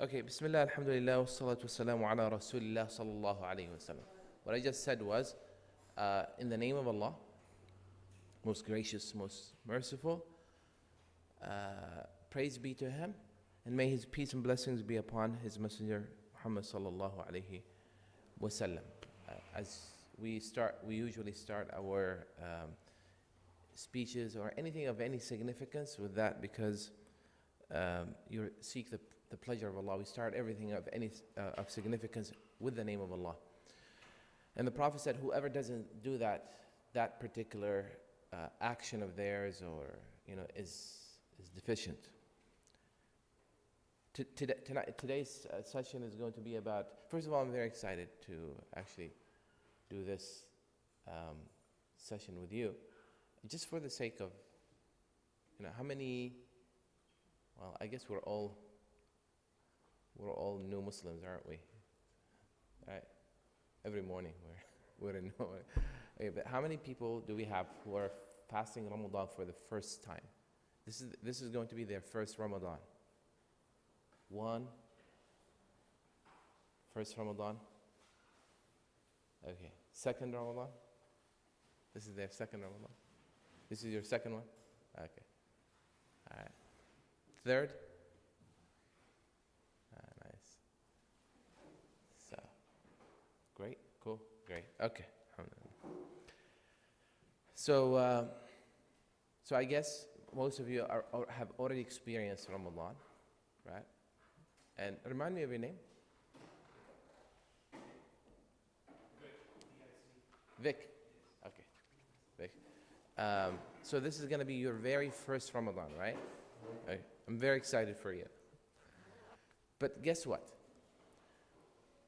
Okay, Bismillah, Alhamdulillah, wassalatu wassalamu ala Rasulillah sallallahu alayhi wasallam. What I just said was, in the name of Allah, most gracious, most merciful, praise be to Him, and may His peace and blessings be upon His Messenger Muhammad sallallahu alayhi wasallam. As we usually start our speeches or anything of any significance with that, because you seek the pleasure of Allah. We start everything of any of significance with the name of Allah. And the Prophet said, whoever doesn't do that particular action of theirs, or is deficient. Today's session is going to be about. First of all, I'm very excited to actually do this session with you, just for the sake of how many. Well, I guess we're all new Muslims, aren't we? Right? Every morning we're in. Okay, but how many people do we have who are fasting Ramadan for the first time? This is going to be their first Ramadan. One. First Ramadan. Okay. Second Ramadan. This is their second Ramadan. This is your second one. Okay. All right. Third. Nice. So, great, cool, great. Okay. So I guess most of you have already experienced Ramadan, right? And remind me of your name. Vic. Okay, Vic. So this is going to be your very first Ramadan, right? Okay. I'm very excited for you. But guess what?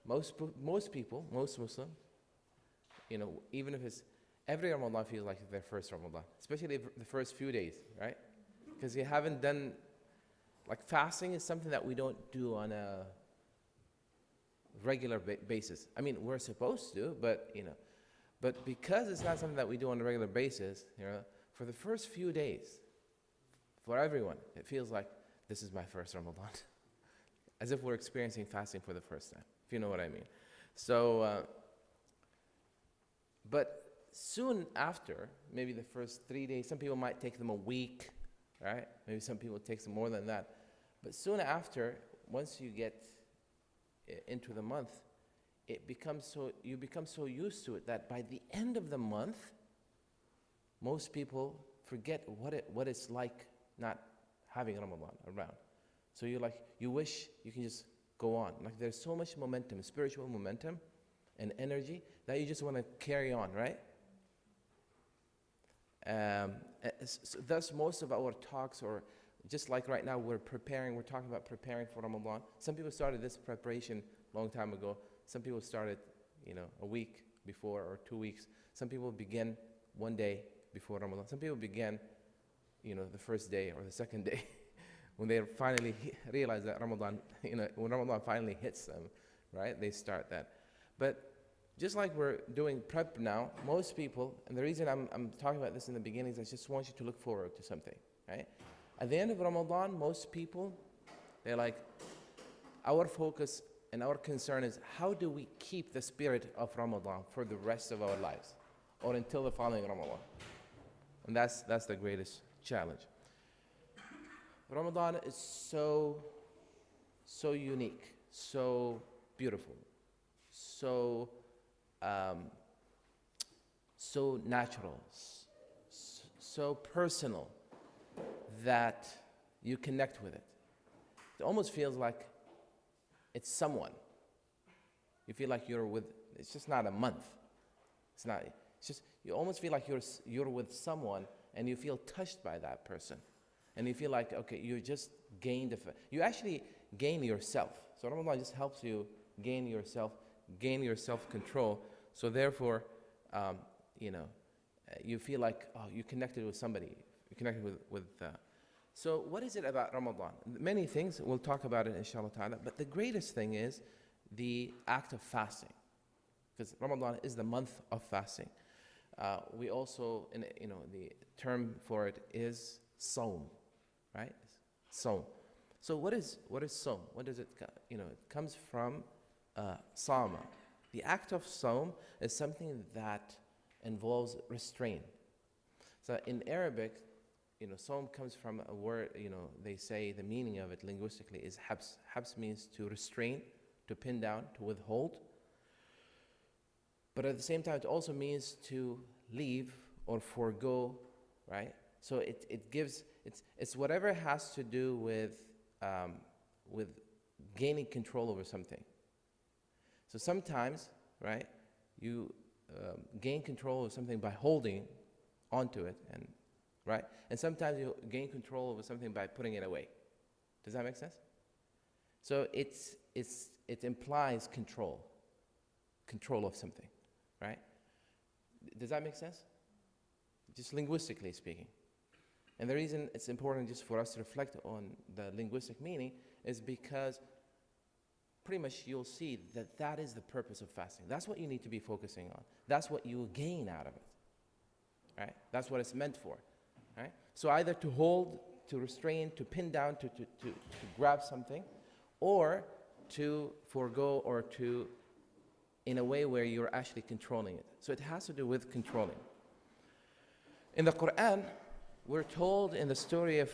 Most people, most Muslims, even if it's every Ramadan feels like their first Ramadan, especially the first few days, right? Because you haven't done, fasting is something that we don't do on a regular basis. I mean, we're supposed to, but because it's not something that we do on a regular basis, for the first few days, for everyone, it feels like this is my first Ramadan. As if we're experiencing fasting for the first time, if you know what I mean. So, but soon after, maybe the first 3 days, some people might take them a week, right? Maybe some people it takes them more than that. But soon after, once you get into the month, you become so used to it that by the end of the month, most people forget what it's like not having Ramadan around. So you wish you can just go on. There's so much momentum, spiritual momentum and energy, that you just want to carry on, right? So thus most of our talks, or just like right now we're talking about preparing for Ramadan. Some people started this preparation a long time ago. Some people started, a week before or 2 weeks. Some people begin one day before Ramadan. Some people begin the first day or the second day when they finally realize that Ramadan, when Ramadan finally hits them, right? They start that. But just like we're doing prep now, most people, and the reason I'm talking about this in the beginning is I just want you to look forward to something, right? At the end of Ramadan, most people, they're like, our focus and our concern is how do we keep the spirit of Ramadan for the rest of our lives, or until the following Ramadan. And that's the greatest challenge. Ramadan is so unique, so beautiful, so natural, so personal, that you connect with it. It almost feels like it's someone. You feel like it's just not a month. It's just, you almost feel like you're with someone, and you feel touched by that person. And you feel like, okay, you just you actually gain yourself. So Ramadan just helps you gain yourself, gain your self-control. So therefore, you feel like, you connected with somebody. You connected with So what is it about Ramadan? Many things, we'll talk about it inshallah ta'ala, but the greatest thing is the act of fasting. Because Ramadan is the month of fasting. We also, the term for it is Sawm, right? Sawm. So what is Sawm? What does it, it comes from Sama. The act of Sawm is something that involves restraint. So in Arabic, Sawm comes from a word, they say the meaning of it linguistically is habs. Habs means to restrain, to pin down, to withhold. But at the same time, it also means to leave or forego, right? So it gives, it's whatever has to do with gaining control over something. So sometimes, right, you gain control of something by holding onto it, and right, and sometimes you gain control over something by putting it away. Does that make sense? So it implies control of something, right? Does that make sense? Just linguistically speaking. And the reason it's important just for us to reflect on the linguistic meaning is because pretty much you'll see that that is the purpose of fasting. That's what you need to be focusing on. That's what you will gain out of it, right? That's what it's meant for, right? So either to hold, to restrain, to pin down, to grab something, or to forego, or to, in a way where you're actually controlling it. So it has to do with controlling. In the Quran, we're told in the story of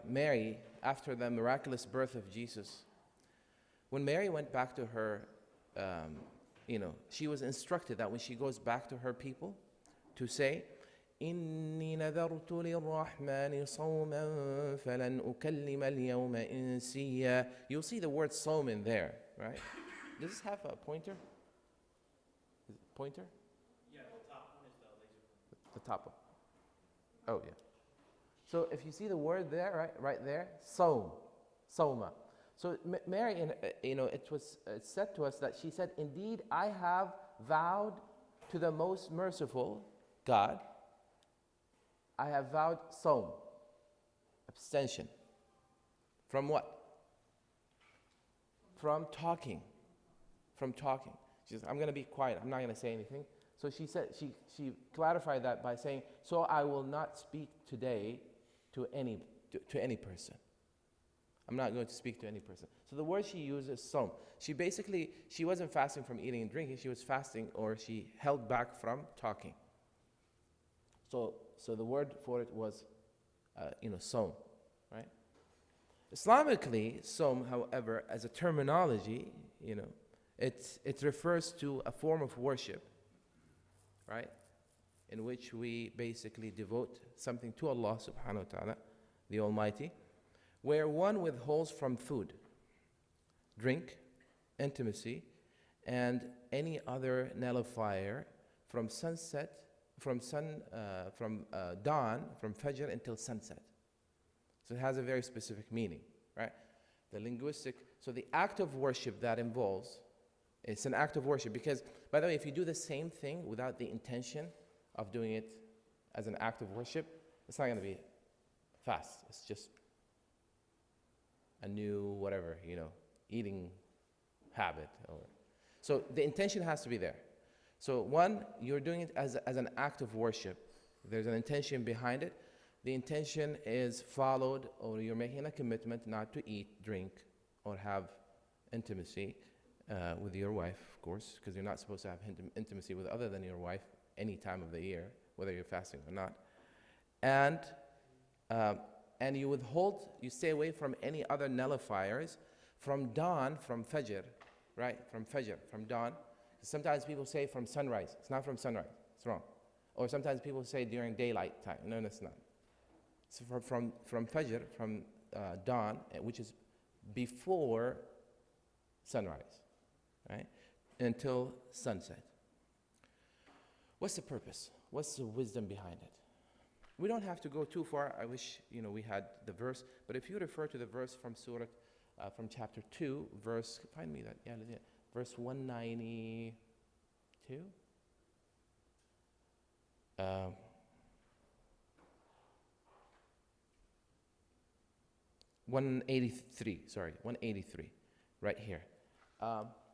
Mary after the miraculous birth of Jesus, when Mary went back to her, she was instructed that when she goes back to her people to say, إِنِّي نَذَرْتُ لِلرَّحْمَنِ صَوْمًا فَلَنْ أُكَلِّمَ الْيَوْمَ إِنسِيًّا. You'll see the word "sawm" in there, right? Does this have a pointer? Is it pointer? Yeah, the top one is the laser pointer. The top one. Oh, yeah. So if you see the word there, right there, "sawm," "sawma." So Mary, it's said to us that she said, "Indeed, I have vowed to the most merciful God. I have vowed sawm, abstention. From what? From talking. From talking." She says, "I'm going to be quiet. I'm not going to say anything." So she said, she clarified that by saying, "So I will not speak today to any person. I'm not going to speak to any person." So the word she uses, sawm. She wasn't fasting from eating and drinking. She was fasting, or she held back from talking. So the word for it was, sawm, right? Islamically, sawm, however, as a terminology, it refers to a form of worship, right? In which we basically devote something to Allah subhanahu wa ta'ala, the Almighty, where one withholds from food, drink, intimacy, and any other nullifier from sunset, from dawn, from Fajr until sunset. So it has a very specific meaning, right? So the act of worship that involves, it's an act of worship because, by the way, if you do the same thing without the intention of doing it as an act of worship, it's not going to be fast. It's just a new whatever, eating habit. So the intention has to be there. So one, you're doing it as an act of worship. There's an intention behind it. The intention is followed, or you're making a commitment not to eat, drink, or have intimacy with your wife, of course, because you're not supposed to have intimacy with other than your wife any time of the year, whether you're fasting or not. And you withhold, you stay away from any other nullifiers from dawn, from Fajr, right? From Fajr, from dawn. Sometimes people say from sunrise. It's not from sunrise. It's wrong. Or sometimes people say during daylight time. No, it's not. It's from Fajr, from dawn, which is before sunrise, right? Until sunset. What's the purpose? What's the wisdom behind it? We don't have to go too far. I wish we had the verse, but if you refer to the verse from Surah, from chapter 2, find me that, verse 192. 183, right here.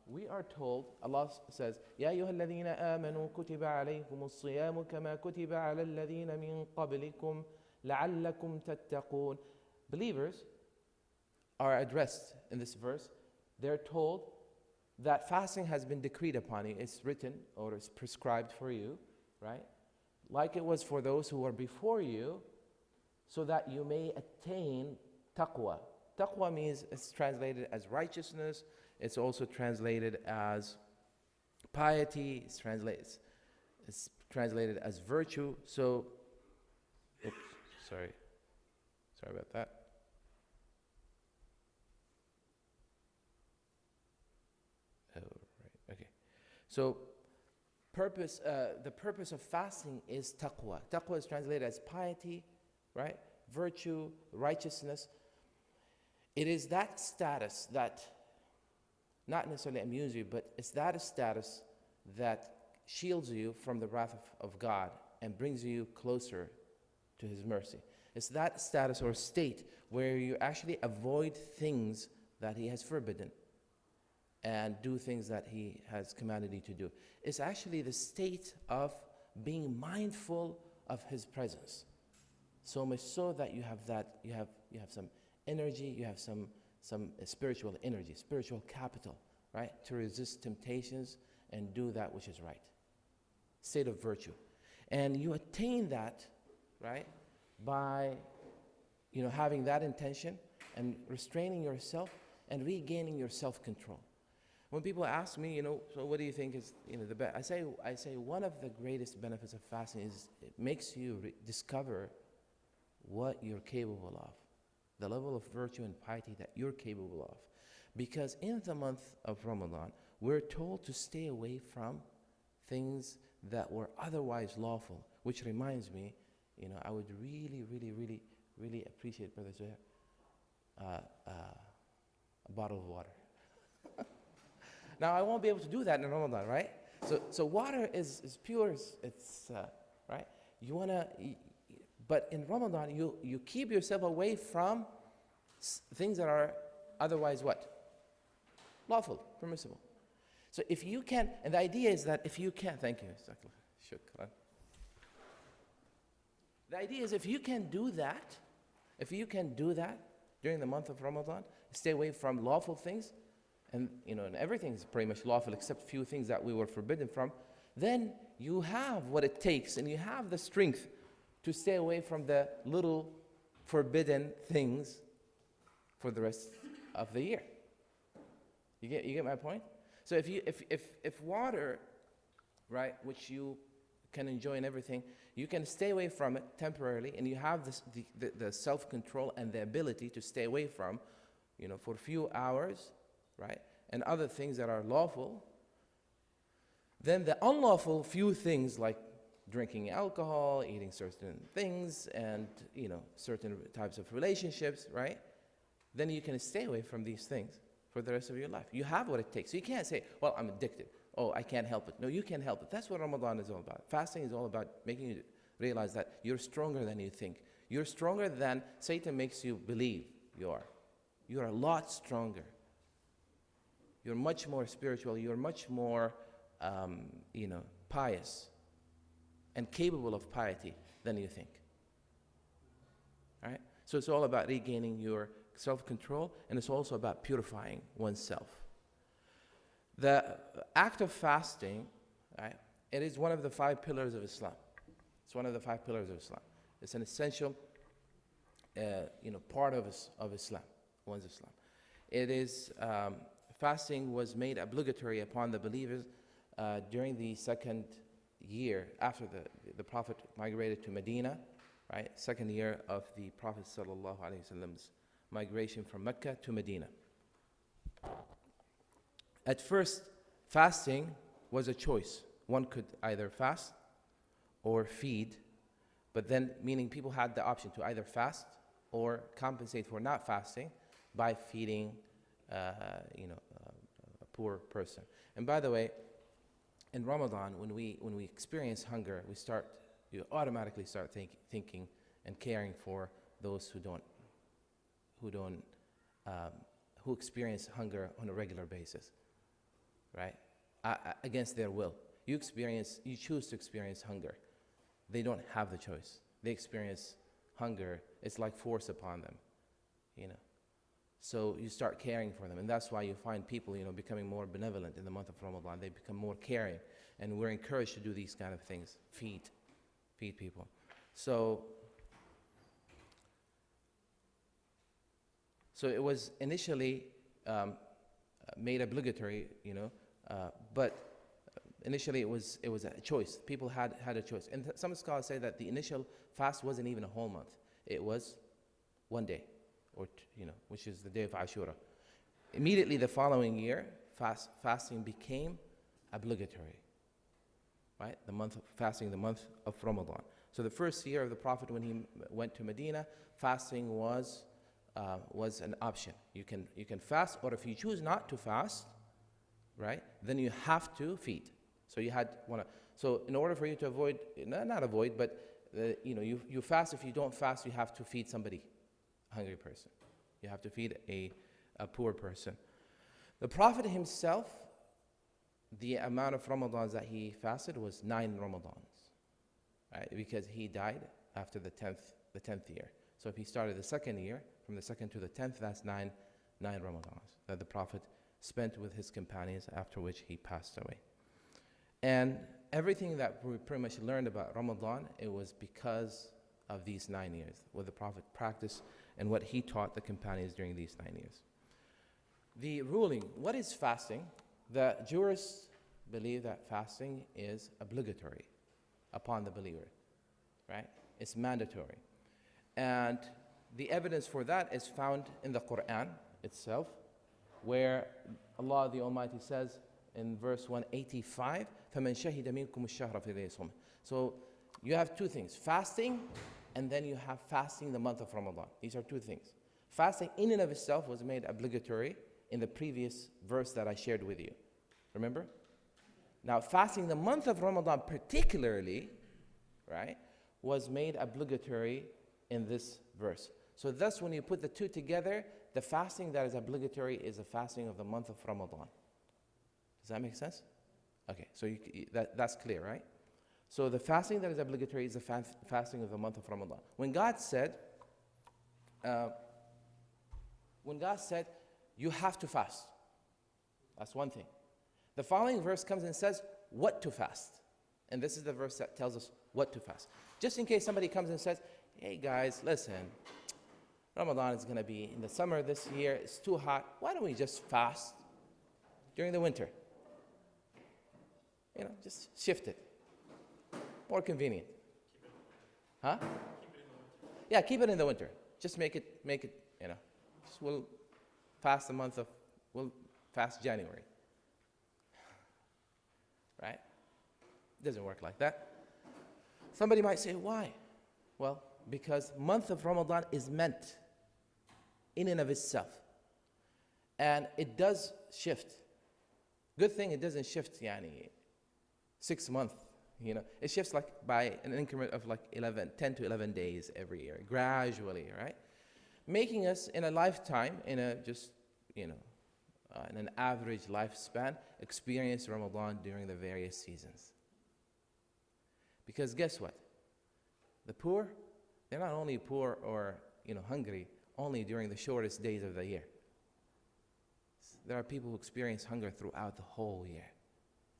We are told, Allah says, يَا أَيُّهَا الَّذِينَ آمَنُوا كُتِبَ عَلَيْكُمُ الصِّيَامُ كَمَا كُتِبَ عَلَى الَّذِينَ مِن قَبْلِكُمْ لَعَلَّكُمْ تَتَّقُونَ. Believers, are addressed in this verse. They're told that fasting has been decreed upon you. It's written or it's prescribed for you, right? Like it was for those who were before you, so that you may attain taqwa. Taqwa means, it's translated as righteousness. It's also translated as piety. It's translated as virtue. So, oops, sorry about that. Oh, right, okay. So, the purpose of fasting is taqwa. Taqwa is translated as piety, right? Virtue, righteousness. It is that status that not necessarily amuse you, but it's that status that shields you from the wrath of God and brings you closer to His mercy. It's that status or state where you actually avoid things that He has forbidden and do things that He has commanded you to do. It's actually the state of being mindful of His presence. So much so that you have some energy, you have some spiritual energy, spiritual capital, right? To resist temptations and do that which is right. State of virtue. And you attain that, right, by having that intention and restraining yourself and regaining your self-control. When people ask me, so what do you think is the best? I say one of the greatest benefits of fasting is it makes you discover what you're capable of, the level of virtue and piety that you're capable of. Because in the month of Ramadan, we're told to stay away from things that were otherwise lawful, which reminds me, I would really, really, really, really appreciate, Brother Zuhair, a bottle of water. Now, I won't be able to do that in Ramadan, right? So water is pure, it's right? But in Ramadan, you keep yourself away from things that are otherwise what? Lawful, permissible. So if you can, and the idea is that if you can, thank you, shukran. The idea is if you can do that during the month of Ramadan, stay away from lawful things, and everything is pretty much lawful except a few things that we were forbidden from, then you have what it takes and you have the strength to stay away from the little forbidden things for the rest of the year. You get my point? So if water, right, which you can enjoy and everything, you can stay away from it temporarily, and you have the self-control and the ability to stay away from, for a few hours, right, and other things that are lawful, then the unlawful few things like drinking alcohol, eating certain things, and certain types of relationships, right, then you can stay away from these things for the rest of your life. You have what it takes. So you can't say, well, I'm addicted. Oh, I can't help it. No, you can help it. That's what Ramadan is all about. Fasting is all about making you realize that you're stronger than you think. You're stronger than Satan makes you believe you are. You're a lot stronger. You're much more spiritual. You're much more, pious and capable of piety than you think. All right? So it's all about regaining your self-control, and it's also about purifying oneself. The act of fasting, right, it is one of the 5 pillars of Islam. It's one of the 5 pillars of Islam. It's an essential, part of Islam, one's Islam. It is, fasting was made obligatory upon the believers during the second year after the Prophet migrated to Medina, right? Second year of the Prophet sallallahu alaihi wasallam's migration from Mecca to Medina. At first, fasting was a choice. One could either fast or feed, but then meaning people had the option to either fast or compensate for not fasting by feeding, a poor person. And by the way, in Ramadan, when we experience hunger, you automatically start thinking and caring for those who experience hunger on a regular basis, right? Against their will. You choose to experience hunger. They don't have the choice. They experience hunger. It's like force upon them, So you start caring for them. And that's why you find people, becoming more benevolent in the month of Ramadan. They become more caring. And we're encouraged to do these kind of things. Feed people. So it was initially made obligatory, but initially it was a choice. People had a choice. And some scholars say that the initial fast wasn't even a whole month. It was one day, or which is the day of Ashura. Immediately the following year, fasting became obligatory. Right? The month of fasting, the month of Ramadan. So the first year of the Prophet, when he went to Medina, fasting was an option. You can fast, or if you choose not to fast, right, then you have to feed. So you had So in order for you to avoid, not avoid, but you fast. If you don't fast, you have to feed somebody, a hungry person. You have to feed a poor person. The Prophet himself, the amount of Ramadans that he fasted was 9 Ramadans, right? Because he died after the 10th year. So if he started the second year, from the second to the 10th, that's 9 Ramadans that the Prophet spent with his companions, after which he passed away. And everything that we pretty much learned about Ramadan, it was because of these 9 years, what the Prophet practiced and what he taught the companions during these 9 years. The ruling, what is fasting? The jurists believe that fasting is obligatory upon the believer, right? It's mandatory. And the evidence for that is found in the Quran itself, where Allah the Almighty says in verse 185, فَمَنْ شَهِدَ مِنْكُمُ الشَّهْرَ فَلْيَصُمْهُ. So you have two things, fasting, and then you have fasting the month of Ramadan. These are two things. Fasting in and of itself was made obligatory in the previous verse that I shared with you. Remember? Now, fasting the month of Ramadan particularly, right, was made obligatory in this verse. So thus, when you put the two together, the fasting that is obligatory is the fasting of the month of Ramadan. Does that make sense? Okay, so that's clear, right? So the fasting that is obligatory is the fasting of the month of Ramadan. When God said, you have to fast, that's one thing. The following verse comes and says what to fast. And this is the verse that tells us what to fast. Just in case somebody comes and says, hey guys, listen, Ramadan is going to be in the summer this year, it's too hot, why don't we just fast during the winter? Just shift it. More convenient. Huh? Yeah, keep it in the winter. Just make it, just we'll fast we'll fast January. Right? It doesn't work like that. Somebody might say, why? Well, because month of Ramadan is meant in and of itself. And it does shift. Good thing it doesn't shift 6 months. It shifts like by an increment of 10 to 11 days every year, gradually, right? Making us in a lifetime, in an average lifespan, experience Ramadan during the various seasons. Because guess what? The poor, they're not only poor or hungry only during the shortest days of the year. There are people who experience hunger throughout the whole year,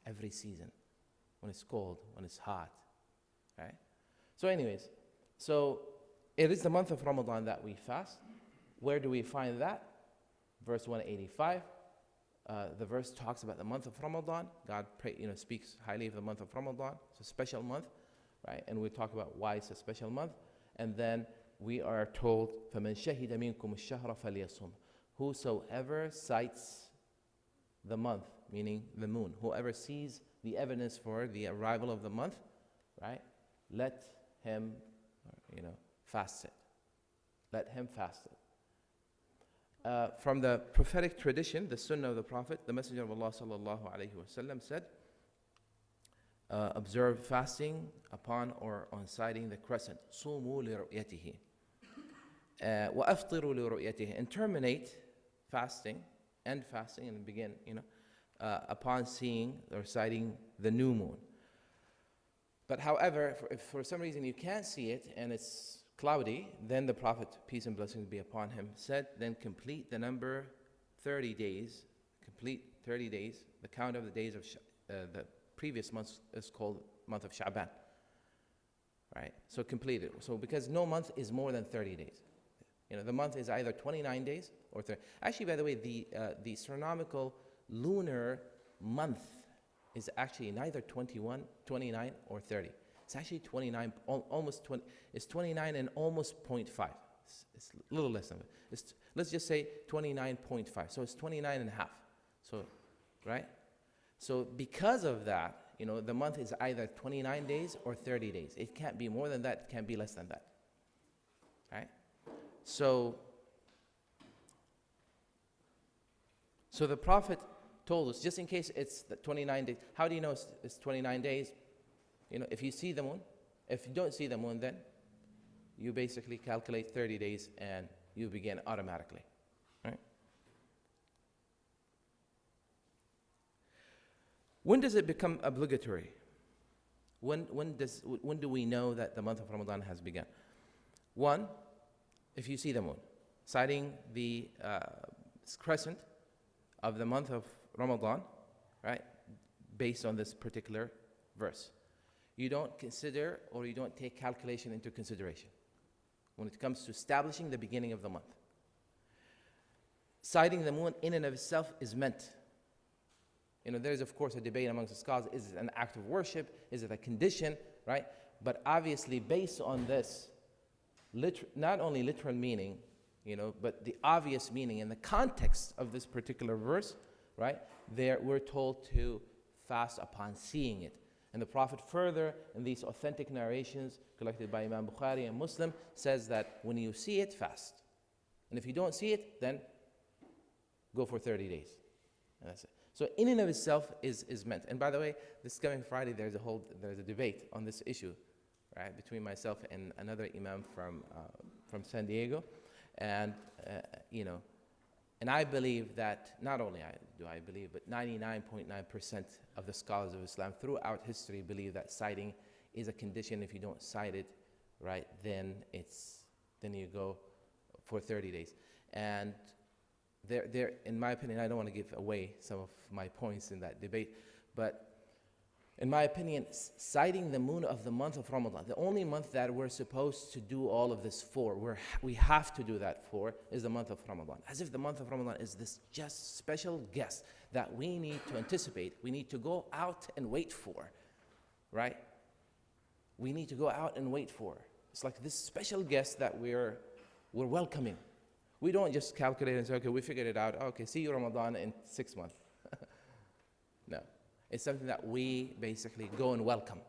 every season, when it's cold, when it's hot, right? So anyways, it is the month of Ramadan that we fast. Where do we find that? Verse 185. The verse talks about the month of Ramadan. God speaks highly of the month of Ramadan. It's a special month, right? And we talk about why it's a special month. And then we are told, فَمَنْ شَهِدَ مِنْكُمُ الشَّهْرَ فَلْيَصُمْ. Whosoever sights the month, meaning the moon, whoever sees the evidence for the arrival of the month, right? Let him, fast it. Let him fast it. From the prophetic tradition, the sunnah of the Prophet, the Messenger of Allah sallallahu alaihi wasallam said, observe fasting upon or on sighting the crescent. صُومُوا لِرُؤْيَتِهِ وَأَفْطِرُوا لِرُؤْيَتِهِ. And terminate fasting, end fasting, and begin, upon seeing or sighting the new moon. But however, if for some reason you can't see it and it's cloudy, then the Prophet, peace and blessings be upon him, said, then complete the number 30 days, complete 30 days. The count of the days of the previous month is called month of Sha'ban, right? So complete it. So because no month is more than 30 days. The month is either 29 days or 30. Actually, by the way, the astronomical lunar month is actually neither 21, 29, or 30. It's actually 29, almost 20. It's 29 and almost 0.5. It's a little less than it. Let's just say 29.5. So it's 29 and a half. So, right? So because of that, the month is either 29 days or 30 days. It can't be more than that. It can't be less than that. Right? So the Prophet told us, just in case it's the 29 days. How do you know it's 29 days? If you see the moon. If you don't see the moon, then you basically calculate 30 days and you begin automatically. Right? When does it become obligatory? When do we know that the month of Ramadan has begun? One, if you see the moon, citing the crescent of the month of Ramadan, right, based on this particular verse. You don't consider or you don't take calculation into consideration when it comes to establishing the beginning of the month. Sighting the moon in and of itself is meant. There's of course a debate amongst the scholars, is it an act of worship, is it a condition, right? But obviously based on this, not only literal meaning, but the obvious meaning in the context of this particular verse, right? There we're told to fast upon seeing it. And the Prophet further, in these authentic narrations collected by Imam Bukhari and Muslim, says that when you see it, fast. And if you don't see it, then go for 30 days. And that's it. So in and of itself is meant. And by the way, this coming Friday, there's a debate on this issue, right, between myself and another imam from San Diego. And, and I believe that, not only do I believe, but 99.9% of the scholars of Islam throughout history believe that sighting is a condition. If you don't sight it, right, then you go for 30 days. And there, in my opinion, I don't want to give away some of my points in that debate, but in my opinion, sighting the moon of the month of Ramadan, the only month that we're supposed to do all of this for, we have to do that for, is the month of Ramadan. As if the month of Ramadan is this just special guest that we need to anticipate, we need to go out and wait for, right? We need to go out and wait for. It's like this special guest that we're welcoming. We don't just calculate and say, okay, we figured it out. Okay, see you Ramadan in 6 months. No. It's something that we basically go and welcome.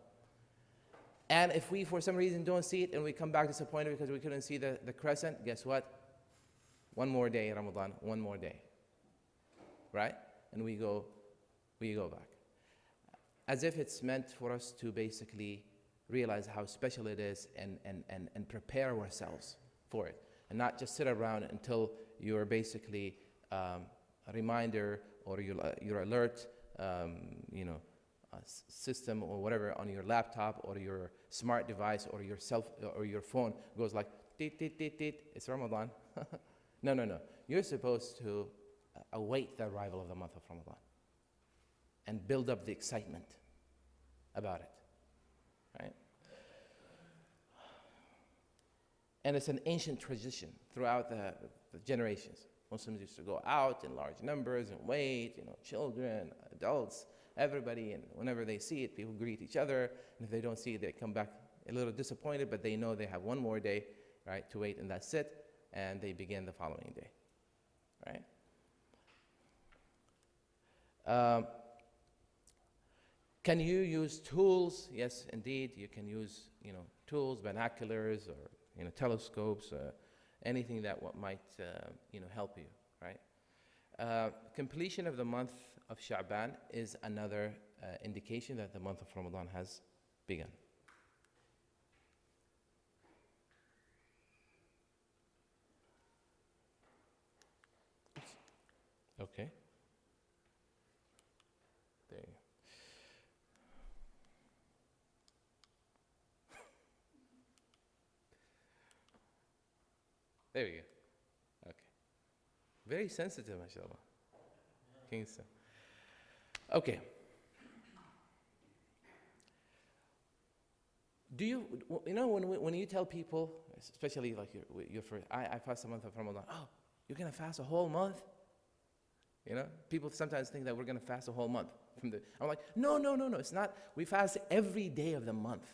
And if we, for some reason, don't see it and we come back disappointed because we couldn't see the crescent, guess what? One more day, Ramadan, one more day. Right? And we go back. As if it's meant for us to basically realize how special it is and prepare ourselves for it. And not just sit around until you're basically a reminder or your alert system or whatever on your laptop or your smart device or your phone goes like tit tit tit tit. It's Ramadan. No. You're supposed to await the arrival of the month of Ramadan and build up the excitement about it, right? And it's an ancient tradition throughout the generations. Muslims used to go out in large numbers and wait, children, adults, everybody, and whenever they see it, people greet each other, and if they don't see it, they come back a little disappointed, but they know they have one more day, right, to wait, and that's it, and they begin the following day, right? Can you use tools? Yes, indeed, you can use, tools, binoculars, or, telescopes, anything that might help you, right? Completion of the month of Sha'ban is another indication that the month of Ramadan has begun. Okay. There you go. There we go. Okay. Very sensitive, mashallah. King son. Okay. Do you, when you tell people, especially like your first, I fast a month of Ramadan. Oh, you're going to fast a whole month? People sometimes think that we're going to fast a whole month. I'm like, no, it's not. We fast every day of the month.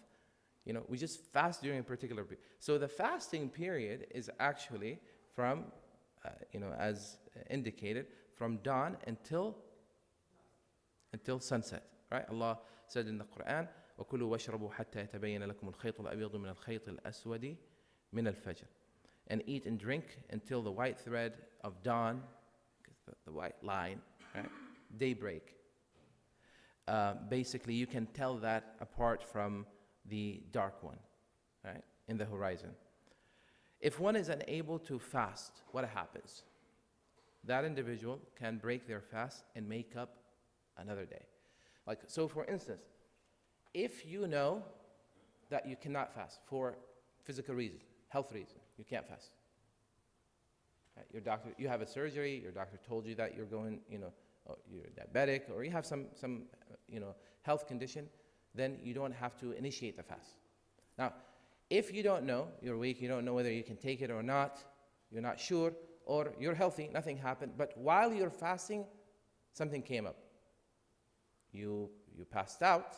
We just fast during a particular period. So the fasting period is actually from, as indicated, from dawn until sunset, right? Allah said in the Quran, وَكُلُوا وَاشْرَبُوا حَتَّى يَتَبَيَّنَ لَكُمُ الْخَيْطُ الْأَبْيَضُ مِنَ الْخَيْطِ الْأَسْوَدِ مِنَ الْفَجْرِ. And eat and drink until the white thread of dawn, the white line, right? Daybreak. Basically, you can tell that apart from the dark one, right? In the horizon. If one is unable to fast, what happens? That individual can break their fast and make up another day. So for instance, if you know that you cannot fast for physical reasons, health reasons, you can't fast. Right? Your doctor, you have a surgery, your doctor told you that you're going, you're diabetic, or you have some health condition, then you don't have to initiate the fast. Now, if you don't know, you're weak, you don't know whether you can take it or not, you're not sure, or you're healthy, nothing happened, but while you're fasting, something came up. You passed out,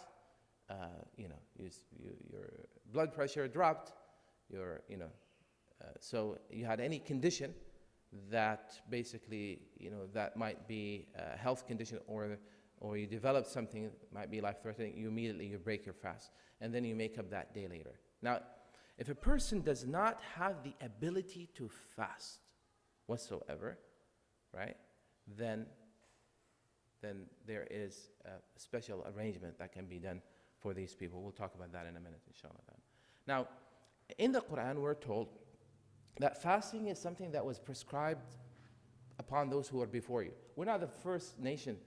your blood pressure dropped, so you had any condition that basically, that might be a health condition, or you develop something that might be life-threatening, you break your fast, and then you make up that day later. Now, if a person does not have the ability to fast whatsoever, right, then there is a special arrangement that can be done for these people. We'll talk about that in a minute, inshallah. Now, in the Quran, we're told that fasting is something that was prescribed upon those who are before you. We're not the first nation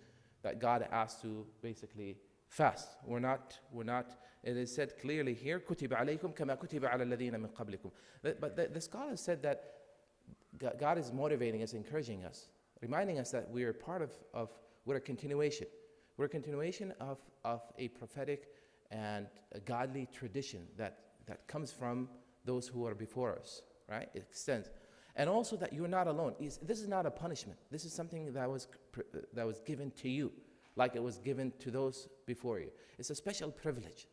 that God asked to basically fast. We're not. It is said clearly here, كُتِبَ عَلَيْكُمْ كَمَا كُتِبَ عَلَى الَّذِينَ مِنْ قَبْلِكُم. But the scholars said that God is motivating us, encouraging us, reminding us that we are part of we're a continuation. We're a continuation of a prophetic and a godly tradition that comes from those who are before us, right? It extends. And also that you're not alone. This is not a punishment. This is something that was given to you, like it was given to those before you. It's a special privilege.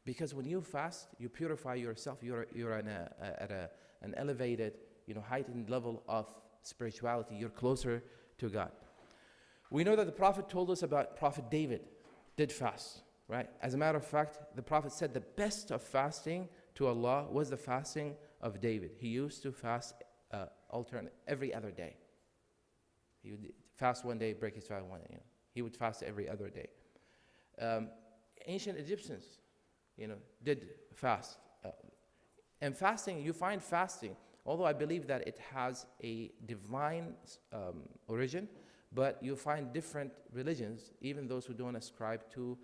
Because when you fast, you purify yourself. You're at an elevated, heightened level of spirituality. You're closer to God. We know that the Prophet told us about Prophet David did fast, right? As a matter of fact, the Prophet said the best of fasting to Allah was the fasting of David. He used to fast alternate every other day. He would fast one day, break his fast one day. He would fast every other day. Ancient Egyptians, did fast. And fasting, you find fasting, although I believe that it has a divine origin, but you find different religions, even those who don't ascribe to,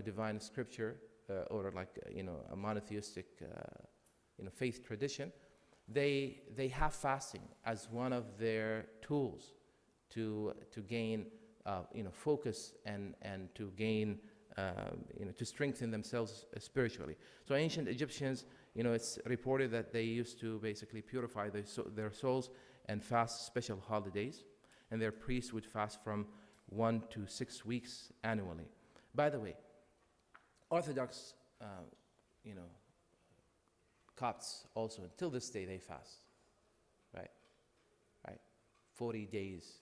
divine scripture or a monotheistic, faith tradition, they have fasting as one of their tools to gain, focus and to gain, to strengthen themselves spiritually. So ancient Egyptians, it's reported that they used to basically purify their souls and fast special holidays. And their priests would fast from 1 to 6 weeks annually. By the way, Orthodox, Copts also, until this day, they fast, right? 40 days.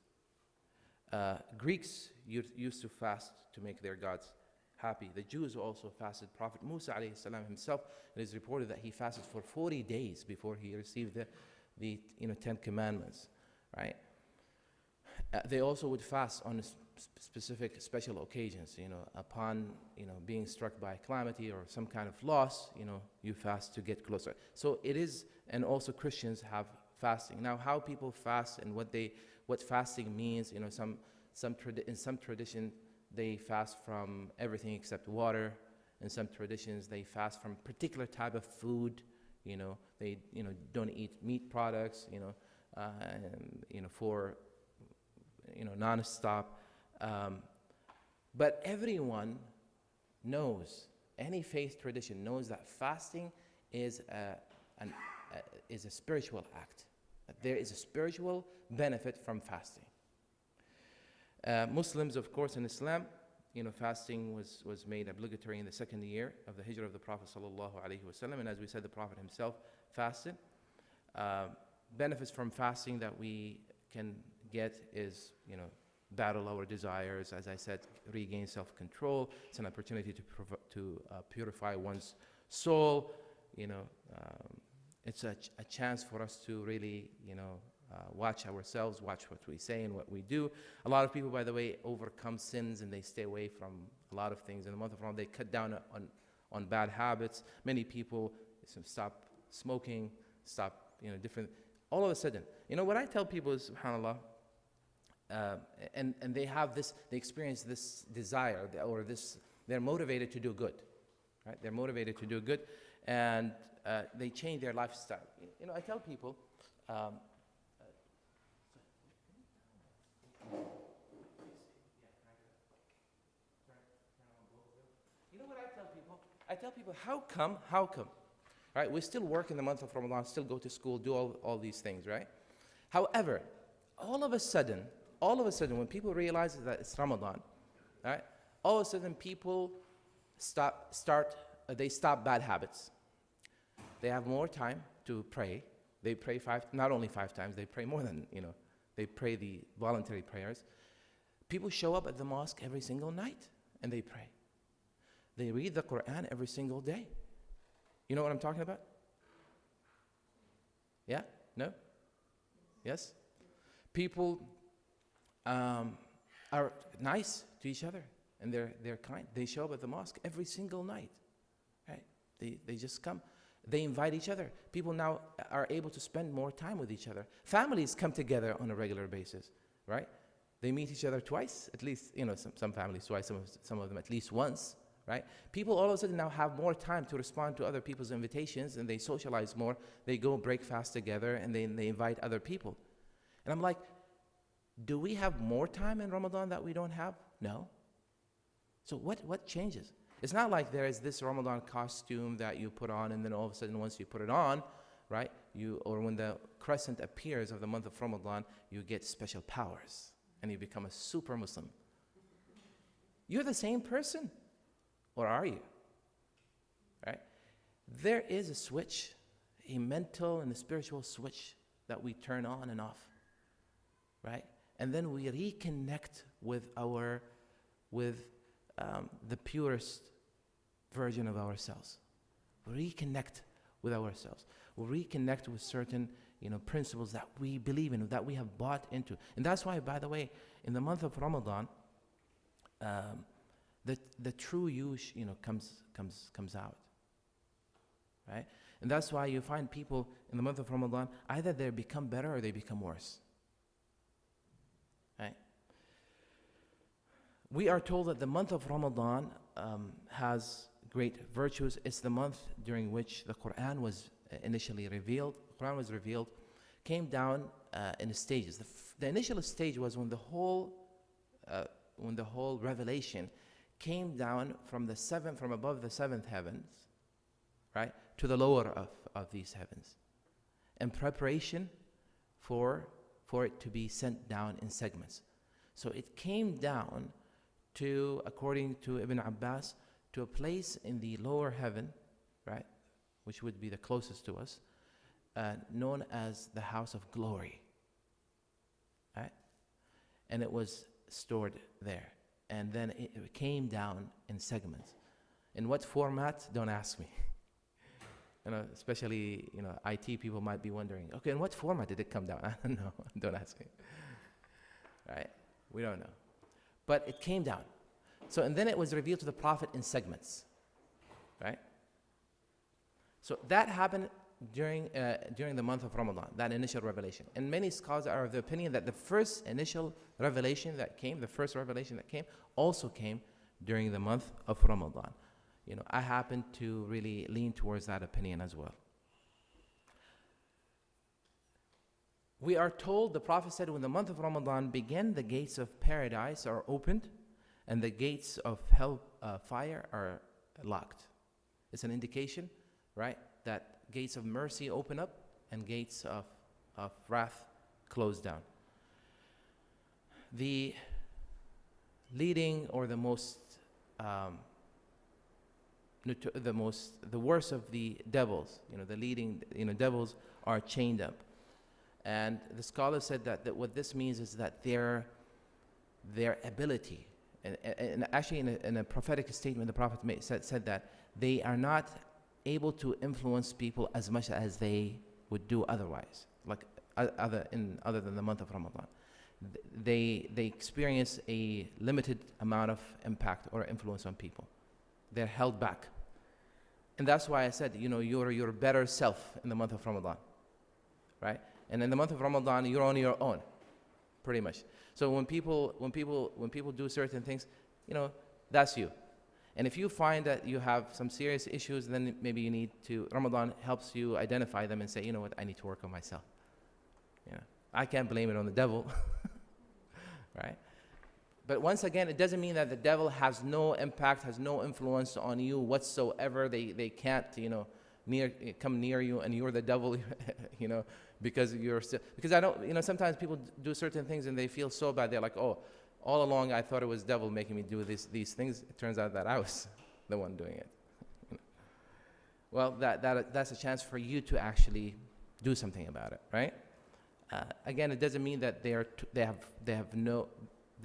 Greeks used to fast to make their gods happy. The Jews also fasted. Prophet Musa alayhi salam himself, it is reported that he fasted for 40 days before he received the 10 commandments, right? They also would fast on specific special occasions, upon, being struck by a calamity or some kind of loss, you fast to get closer. So it is, and also Christians have fasting. Now, how people fast and what fasting means, in some tradition, they fast from everything except water. In some traditions, they fast from particular type of food, They, don't eat meat products, and, for, nonstop. But everyone knows, any faith tradition knows that fasting is a spiritual act. That there is a spiritual benefit from fasting. Muslims, of course, in Islam, fasting was made obligatory in the second year of the hijrah of the Prophet sallallahu alaihi wasallam, and as we said, the Prophet himself fasted. Benefits from fasting that we can get is, battle our desires, as I said, regain self-control. It's an opportunity to purify one's soul. It's a chance for us to really, watch ourselves, watch what we say and what we do. A lot of people, by the way, overcome sins and they stay away from a lot of things. In the month of Ramadan, they cut down on bad habits. Many people stop smoking, stop, different. All of a sudden, what I tell people is, subhanAllah, and they have this, they experience this desire, or this, they're motivated to do good, right? They're motivated to do good, and they change their lifestyle. I tell people, what I tell people? I tell people, how come? Right? We still work in the month of Ramadan, still go to school, do all these things, right? However, all of a sudden, when people realize that it's Ramadan, right? All of a sudden, people stop bad habits. They have more time to pray. They pray not only 5 times, they pray more than, they pray the voluntary prayers. People show up at the mosque every single night and they pray. They read the Quran every single day. You know what I'm talking about? Yeah? No? Yes? People are nice to each other and they're kind. They show up at the mosque every single night. Right? They just come. They invite each other. People now are able to spend more time with each other. Families come together on a regular basis, right? They meet each other twice, at least, some families twice, some of them at least once, right? People all of a sudden now have more time to respond to other people's invitations, and they socialize more. They go break fast together, and they invite other people. And I'm like, do we have more time in Ramadan that we don't have? No. So what changes? It's not like there is this Ramadan costume that you put on, and then all of a sudden once you put it on, right, or when the crescent appears of the month of Ramadan, you get special powers, and you become a super Muslim. You're the same person, or are you? Right? There is a switch, a mental and a spiritual switch that we turn on and off, right? And then we reconnect with the purest version of ourselves. We reconnect with ourselves. We reconnect with certain, principles that we believe in, that we have bought into. And that's why, by the way, in the month of Ramadan, the true you, comes out, right? And that's why you find people in the month of Ramadan, either they become better or they become worse, right? We are told that the month of Ramadan has great virtues. It's the month during which the Quran was initially revealed. The Quran was revealed, came down in stages. The initial stage was when the whole revelation came down from above the seventh heavens, right, to the lower of these heavens, in preparation for it to be sent down in segments. So it came down to, according to Ibn Abbas, to a place in the lower heaven, right, which would be the closest to us, known as the house of glory, right? And it was stored there. And then it came down in segments. In what format? Don't ask me. Especially, IT people might be wondering, okay, in what format did it come down? I don't know. Don't ask me. Right? We don't know. But it came down. So, and then it was revealed to the Prophet in segments. Right? So that happened during the month of Ramadan, that initial revelation. And many scholars are of the opinion that the first revelation that came also came during the month of Ramadan. I happen to really lean towards that opinion as well. We are told, the Prophet said, when the month of Ramadan began, the gates of paradise are opened and the gates of hell fire are locked. It's an indication, right, that gates of mercy open up and gates of wrath close down. The leading or the worst of the devils, the leading, devils are chained up. And the scholar said that what this means is that their ability, and actually in a prophetic statement, the Prophet said that they are not able to influence people as much as they would do otherwise, like other than the month of Ramadan. They experience a limited amount of impact or influence on people. They're held back. And that's why I said, you're your better self in the month of Ramadan, right? And in the month of Ramadan, you're on your own, pretty much. So when people do certain things, that's you. And if you find that you have some serious issues, then maybe Ramadan helps you identify them and say, you know what, I need to work on myself. I can't blame it on the devil, right? But once again, it doesn't mean that the devil has no impact, has no influence on you whatsoever. They can't, come near you, and you're the devil, because I don't, sometimes people do certain things and they feel so bad. They're like, oh, all along I thought it was devil making me do these things. It turns out that I was the one doing it. Well, that's a chance for you to actually do something about it, right? Again, it doesn't mean that they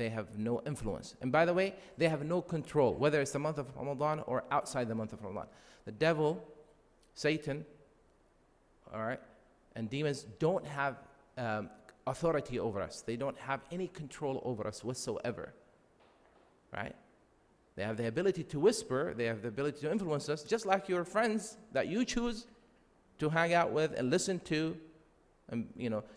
have no influence. And by the way, they have no control, whether it's the month of Ramadan or outside the month of Ramadan. The devil, Satan, all right, and demons don't have authority over us. They don't have any control over us whatsoever, right? They have the ability to whisper. They have the ability to influence us, just like your friends that you choose to hang out with and listen to. And,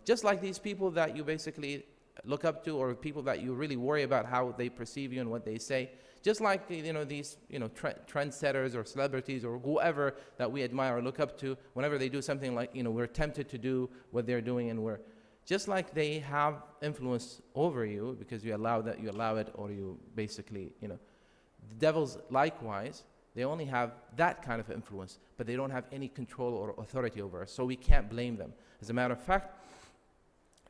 just like these people that you basically look up to, or people that you really worry about how they perceive you and what they say, just like these trendsetters or celebrities or whoever that we admire or look up to, whenever they do something like, we're tempted to do what they're doing, and we're just like they have influence over you because you allow it, or you basically, the devils likewise, they only have that kind of influence, but they don't have any control or authority over us, so we can't blame them. As a matter of fact,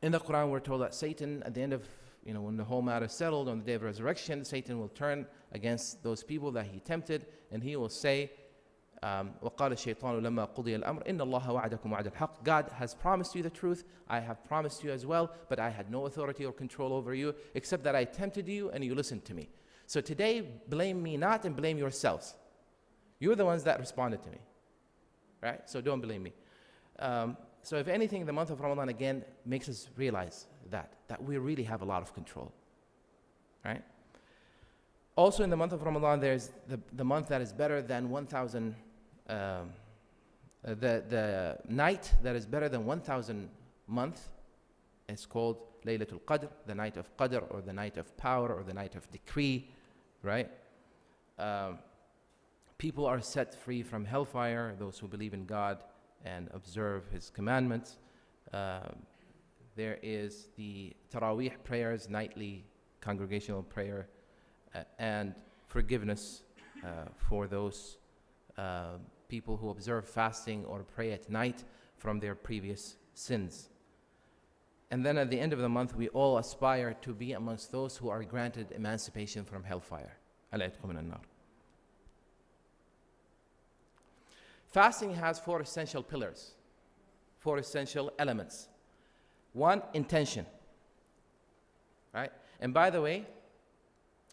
in the Quran we're told that Satan, at the end of, when the whole matter is settled on the day of resurrection, Satan will turn against those people that he tempted, and he will say, وَقَالَ الشَّيْطَانُ لَمَّا قُضِيَ الْأَمْرِ إِنَّ اللَّهَ وَعَدَكُمْ وَعْدَ الْحَقِّ. God has promised you the truth, I have promised you as well, but I had no authority or control over you, except that I tempted you and you listened to me. So today, blame me not and blame yourselves. You're the ones that responded to me, right? So don't blame me. So if anything, the month of Ramadan again makes us realize that we really have a lot of control, right? Also in the month of Ramadan, there's the month that is better than 1,000, the night that is better than 1,000 months. It's called Laylatul Qadr, the night of Qadr, or the night of power, or the night of decree, right? People are set free from hellfire, those who believe in God and observe His commandments. There is the Taraweeh prayers, nightly congregational prayer, and forgiveness for those people who observe fasting or pray at night from their previous sins. And then at the end of the month, we all aspire to be amongst those who are granted emancipation from hellfire. Fasting has 4 essential pillars, 4 essential elements. 1, intention, right? And by the way,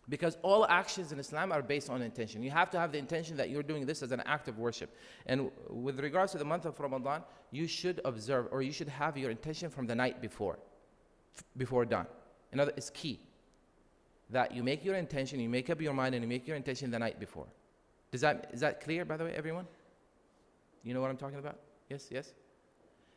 because all actions in Islam are based on intention. You have to have the intention that you're doing this as an act of worship. And with regards to the month of Ramadan, you should observe, or you should have your intention from the night before dawn. It's key that you make your intention, you make up your mind, and you make your intention the night before. Is that clear, by the way, everyone? You know what I'm talking about? Yes?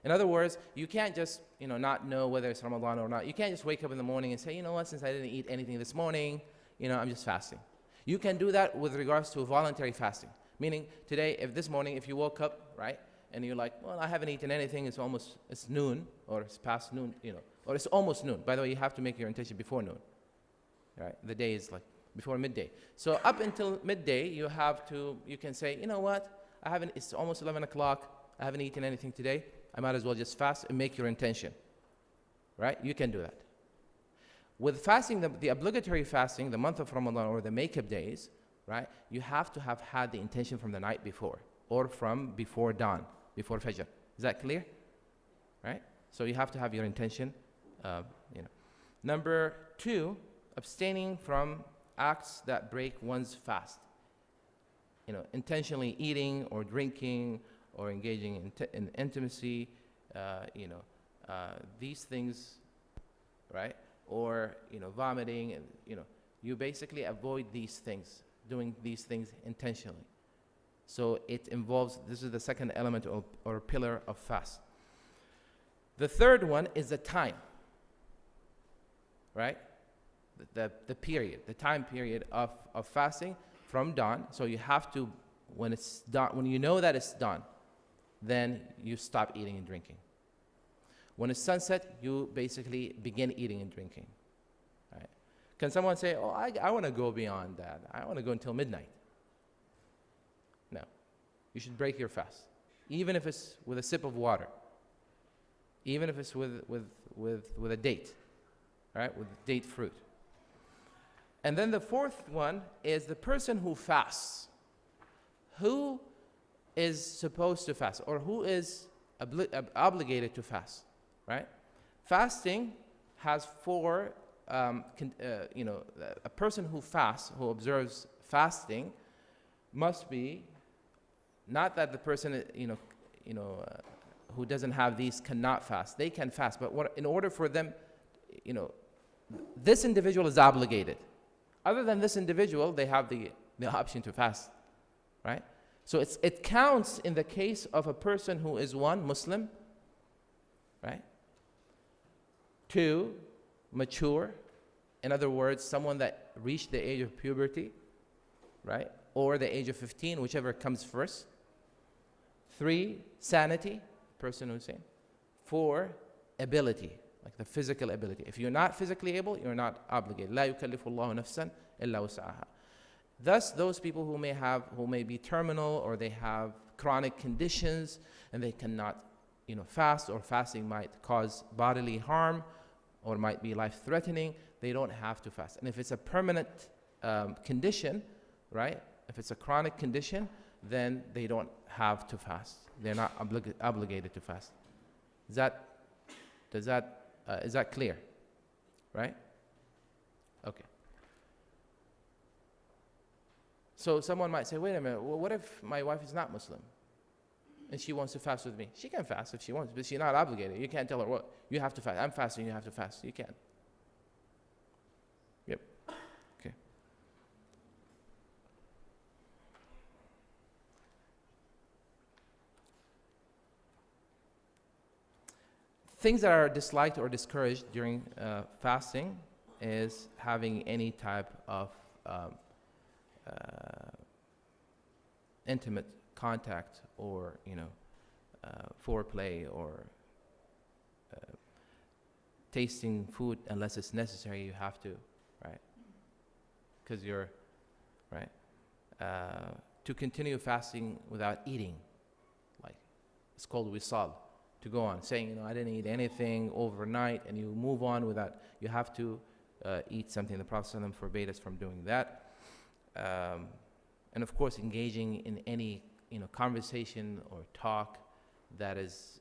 In other words, you can't just, not know whether it's Ramadan or not. You can't just wake up in the morning and say, you know what, since I didn't eat anything this morning, I'm just fasting. You can do that with regards to voluntary fasting. Meaning, today, if this morning, if you woke up, right, and you're like, well, I haven't eaten anything, it's noon, or it's past noon, or it's almost noon. By the way, you have to make your intention before noon, right? The day is like before midday. So up until midday, you can say, you know what, it's almost 11 o'clock, I haven't eaten anything today, I might as well just fast and make your intention, right? You can do that. With fasting, the obligatory fasting, the month of Ramadan or the makeup days, right? You have to have had the intention from the night before or from before dawn, before Fajr. Is that clear? Right? So you have to have your intention. Number 2, abstaining from acts that break one's fast. Intentionally eating or drinking or engaging in intimacy, these things, right? Or vomiting, and you basically avoid these things, doing these things intentionally. So it involves, this is the second element or pillar of fast. The third one is the time, right? The period, the time period of fasting from dawn. So you have to, when it's done, when you know that it's done, then you stop eating and drinking. When it's sunset, you basically begin eating and drinking. Right? Can someone say, oh, I want to go beyond that. I want to go until midnight. No. You should break your fast. Even if it's with a sip of water. Even if it's with a date. Right? With date fruit. And then the fourth one is the person who fasts. Who is supposed to fast? Or who is obligated to fast? Right? Fasting has 4, a person who fasts, who observes fasting, must be, not that the person, who doesn't have these cannot fast. They can fast, but in order for them, this individual is obligated. Other than this individual, they have the option to fast, right? So it counts in the case of a person who is 1, Muslim, right? 2, mature. In other words, someone that reached the age of puberty, right? Or the age of 15, whichever comes first. 3, sanity, person who's sane. 4, ability, like the physical ability. If you're not physically able, you're not obligated. لا يكلف الله نفسا إلا وسعها. Thus, those people who may be terminal or they have chronic conditions and they cannot, fast, or fasting might cause bodily harm or might be life-threatening, they don't have to fast. And if it's a permanent condition, right? If it's a chronic condition, then they don't have to fast. They're not obligated to fast. Is that clear? Right? Okay. So someone might say, wait a minute, well, what if my wife is not Muslim and she wants to fast with me? She can fast if she wants, but she's not obligated. You can't tell her, well, you have to fast. I'm fasting, you have to fast. You can't. Yep. Okay. Things that are disliked or discouraged during fasting is having any type of intimate contact or foreplay or tasting food unless it's necessary. You have to, right? Because you're right. To continue fasting without eating, like it's called wisal. To go on saying, I didn't eat anything overnight, and you move on without. You have to eat something. The Prophet ﷺ forbade us from doing that. And of course, engaging in any conversation or talk that is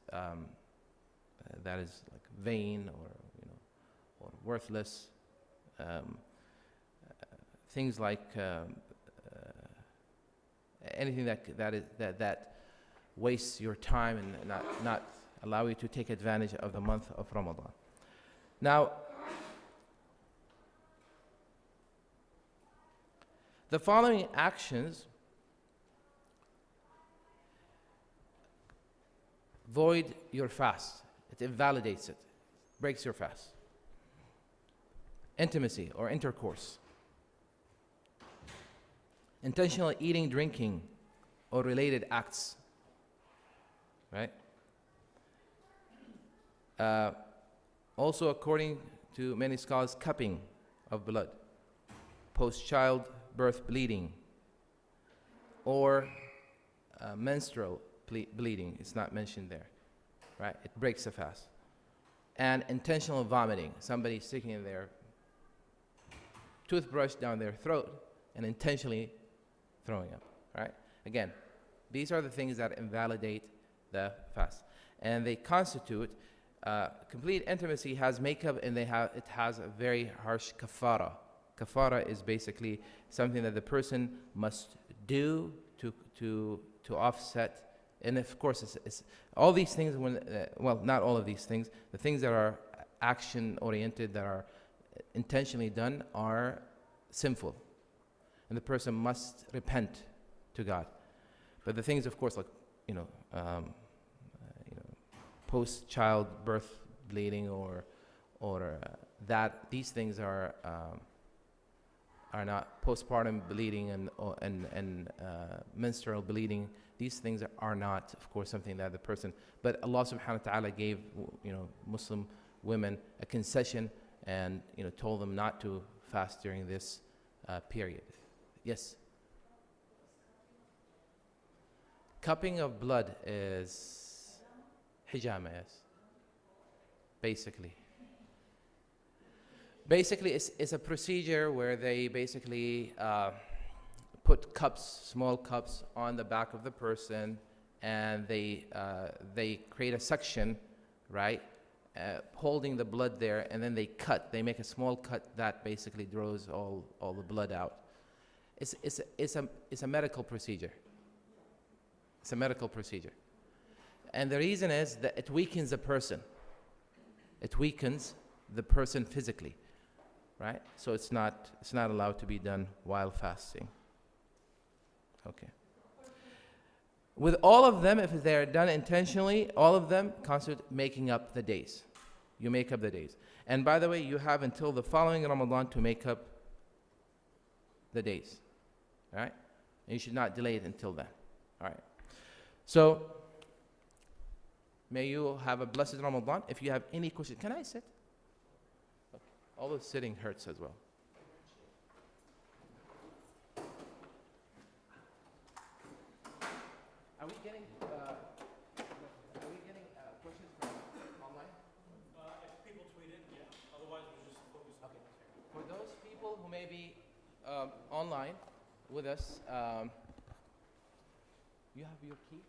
like vain or worthless. Things like anything that wastes your time and not allow you to take advantage of the month of Ramadan. Now, the following actions void your fast. It invalidates it, breaks your fast. Intimacy or intercourse. Intentional eating, drinking, or related acts. right? Also, according to many scholars, cupping of blood, post-childbirth bleeding, or menstrual bleeding. It's not mentioned there, right? It breaks the fast. And intentional vomiting, somebody sticking their toothbrush down their throat and intentionally throwing up, right? Again, these are the things that invalidate the fast. And they constitute, complete intimacy has makeup, and it has a very harsh kafara. Kafara is basically something that the person must do to offset. And of course, it's all these things, well, not all of these things, the things that are action-oriented, that are intentionally done, are sinful. And the person must repent to God. But the things, of course, like, post-childbirth bleeding or that, these things are not postpartum bleeding and menstrual bleeding. These things are not, of course, something that the person. But Allah subhanahu wa ta'ala gave, Muslim women a concession and, told them not to fast during this period. Yes? Cupping of blood is hijama, yes. Basically, it's a procedure where they basically put small cups on the back of the person, and they create a suction, right, holding the blood there, and then they make a small cut that basically draws all the blood out. It's a medical procedure. It's a medical procedure. And the reason is that it weakens the person. It weakens the person physically, right? So it's not allowed to be done while fasting. Okay. With all of them, if they are done intentionally, all of them constitute making up the days. You make up the days. And by the way, you have until the following Ramadan to make up the days. All right? And you should not delay it until then. All right. So, may you have a blessed Ramadan. If you have any questions, can I sit? Okay. Although sitting hurts as well. Are we getting questions from online? If people tweet it, yeah. Otherwise, we'll just focus on it. For those people who may be online with us, you have your key?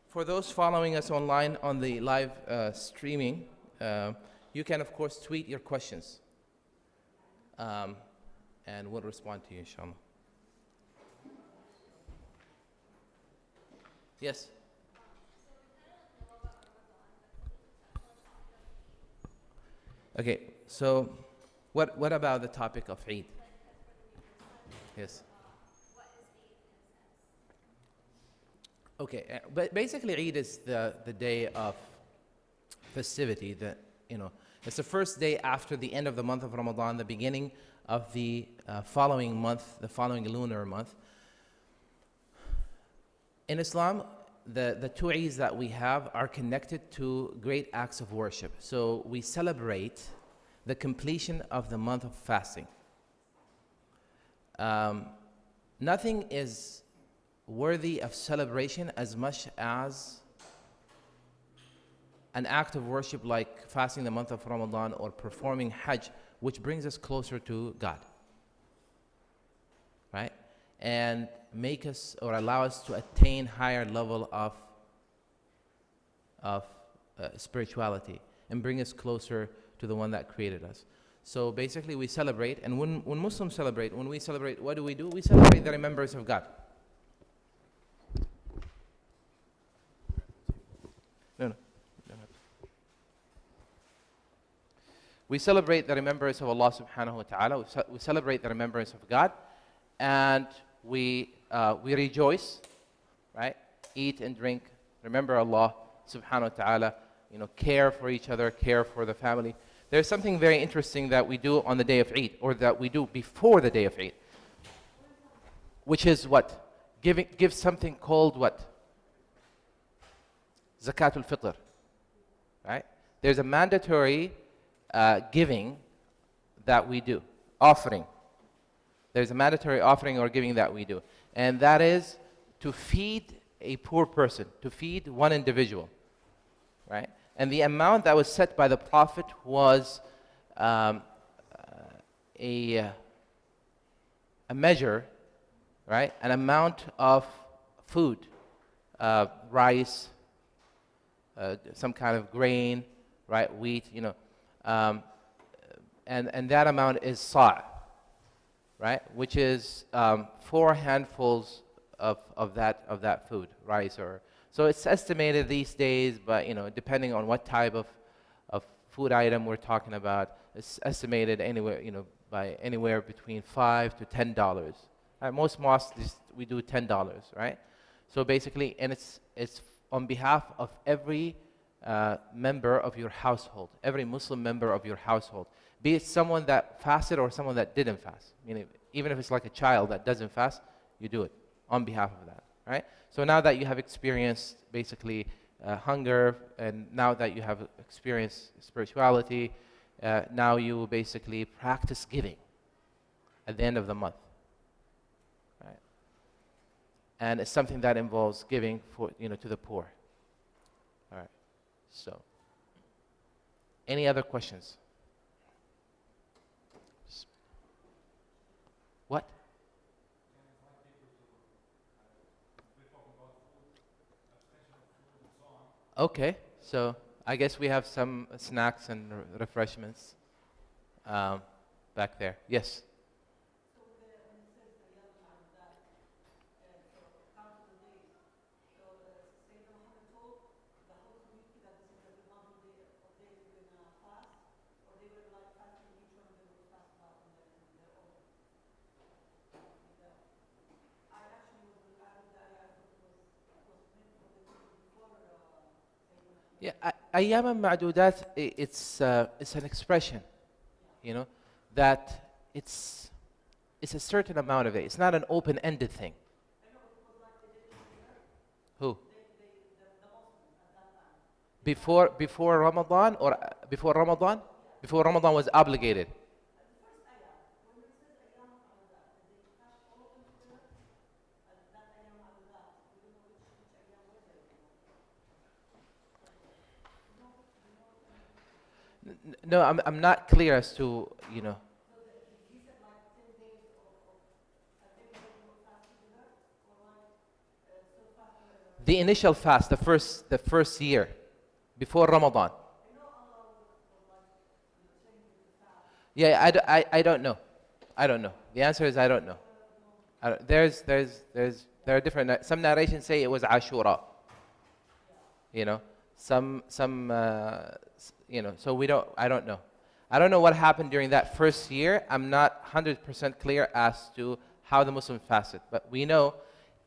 For those following us online on the live streaming, you can, of course, tweet your questions. And we'll respond to you, inshallah. Yes? Okay, so what about the topic of Eid? Yes. Okay, but basically Eid is the day of festivity. It's the first day after the end of the month of Ramadan, the beginning of the following month, the following lunar month. In Islam, the two Eids that we have are connected to great acts of worship. So we celebrate the completion of the month of fasting. Nothing is worthy of celebration as much as an act of worship like fasting the month of Ramadan or performing Hajj, which brings us closer to God, right? And make us or allow us to attain higher level of spirituality and bring us closer to the one that created us. So basically we celebrate, and when Muslims celebrate, when we celebrate, what do? We celebrate the remembrance of God. No. We celebrate the remembrance of Allah subhanahu wa ta'ala. We celebrate the remembrance of God, and we rejoice, right? Eat and drink. Remember Allah subhanahu wa ta'ala. Care for each other, care for the family. There's something very interesting that we do on the day of Eid, or that we do before the day of Eid, which is what? Give something called what? Zakatul Fitr, right? There's a mandatory giving that we do, offering. There's a mandatory offering or giving that we do, and that is to feed a poor person, to feed one individual, right? And the amount that was set by the Prophet was a measure, right? An amount of food, rice, some kind of grain, right? Wheat, and that amount is sa', right? Which is 4 handfuls of that food, rice or. So it's estimated these days, but depending on what type of food item we're talking about, it's estimated anywhere, by anywhere between $5 to $10. Most mosques we do $10, right? So basically, and it's on behalf of every member of your household, every Muslim member of your household, be it someone that fasted or someone that didn't fast. Meaning, even if it's like a child that doesn't fast, you do it on behalf of that, right? So now that you have experienced basically hunger, and now that you have experienced spirituality, now you basically practice giving at the end of the month, right? And it's something that involves giving for to the poor. All right. So, any other questions? What? Okay, so I guess we have some snacks and refreshments back there. Yes. Yeah, أيام معدودات, it's an expression, that it's a certain amount of it. It's not an open-ended thing. Who? Before Ramadan, or before Ramadan? Before Ramadan was obligated. No, I'm not clear as to. The initial fast, the first year, before Ramadan. Yeah, I don't know. I don't know. The answer is I don't know. There are different. Some narrations say it was Ashura. Some. So I don't know. I don't know what happened during that first year. I'm not 100% clear as to how the Muslims fasted. But we know,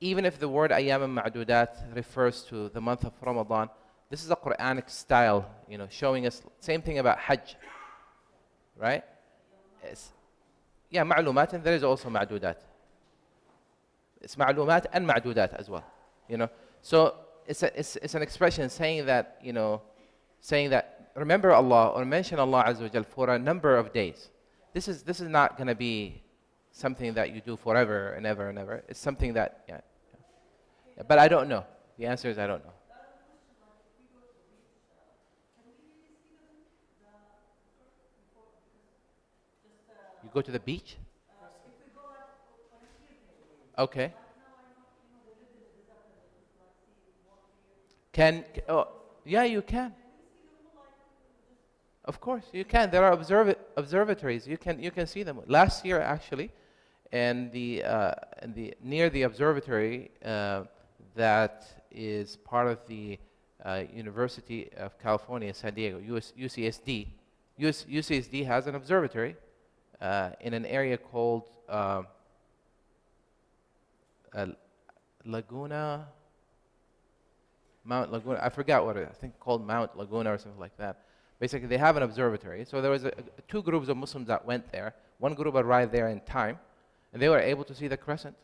even if the word ayyam ma'dudat refers to the month of Ramadan, this is a Quranic style, showing us same thing about Hajj, right? Yeah, ma'lumat, and there is also ma'dudat. It's ma'lumat and ma'dudat as well, So it's an expression saying that, remember Allah or mention Allah Azza wa Jal for a number of days. This is not going to be something that you do forever and ever and ever. It's something that, yeah. But I don't know. The answer is I don't know. You go to the beach? Okay. Yeah, you can. Of course, you can. There are observatories. You can see them. Last year, actually, and near the observatory that is part of the University of California, San Diego, UCSD. UCSD has an observatory in an area called Mount Laguna. I forgot what I think called Mount Laguna or something like that. Basically, they have an observatory. So there was two groups of Muslims that went there. One group arrived there in time, and they were able to see the crescent.